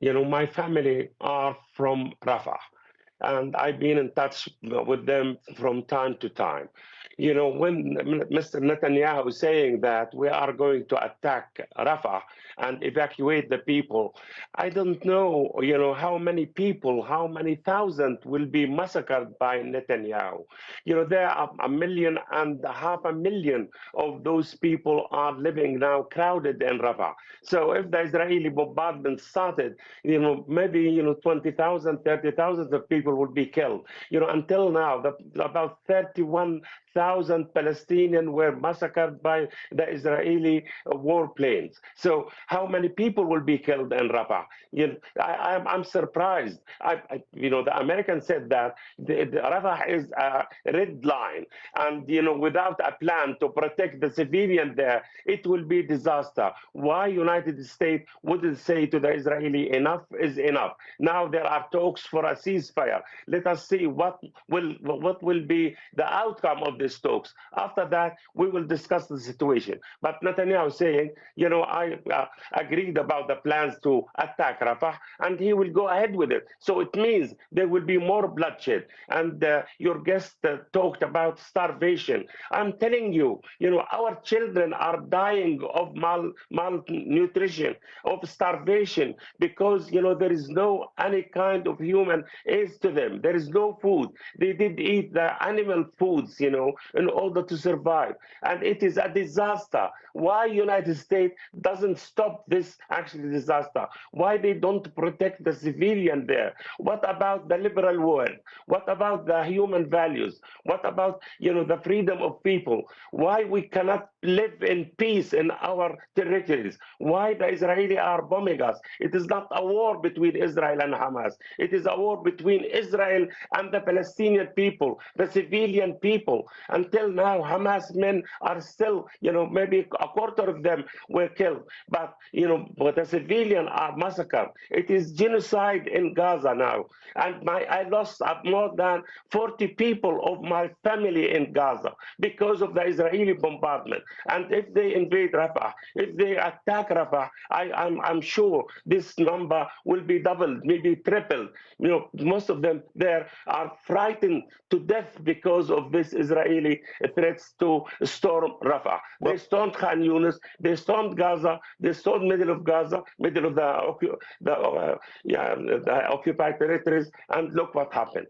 My family are from Rafah, and I've been in touch with them from time to time. When Mr. Netanyahu is saying that we are going to attack Rafah and evacuate the people, I don't know, how many people, how many thousand will be massacred by Netanyahu. There are 1.5 million of those people are living now crowded in Rafah. So if the Israeli bombardment started, maybe 20,000, 30,000 of people would be killed. Until now, about 31,000 Palestinians were massacred by the Israeli warplanes. So how many people will be killed in Rafah? I'm surprised. The Americans said that the Rafah is a red line, and without a plan to protect the civilian there, it will be disaster. Why United States wouldn't say to the Israeli, enough is enough? Now there are talks for a ceasefire. Let us see what will be the outcome of these talks. After that, we will discuss the situation. But Netanyahu saying, I agreed about the plans to attack Rafah, and he will go ahead with it. So it means there will be more bloodshed. And your guest talked about starvation. I'm telling you, our children are dying of malnutrition, of starvation, because there is no any kind of human aid to them. There is no food. They did eat the animal foods, in order to survive, and it is a disaster. Why United States doesn't stop this actually disaster? Why they don't protect the civilian there? What about the liberal world? What about the human values? What about the freedom of people? Why we cannot live in peace in our territories? Why the Israeli are bombing us? It is not a war between Israel and Hamas. It is a war between Israel and the Palestinian people, the civilian people. Until now, Hamas men are still, maybe a quarter of them were killed, but the civilian are massacred. It is genocide in Gaza now, and I lost more than 40 people of my family in Gaza because of the Israeli bombardment. And if they invade Rafah, if they attack Rafah, I'm sure this number will be doubled, maybe tripled. Most of them there are frightened to death because of this Israeli threats to storm Rafah. They stormed Khan Yunis, they stormed Gaza, they stormed middle of Gaza, middle of the occupied territories, and look what happened.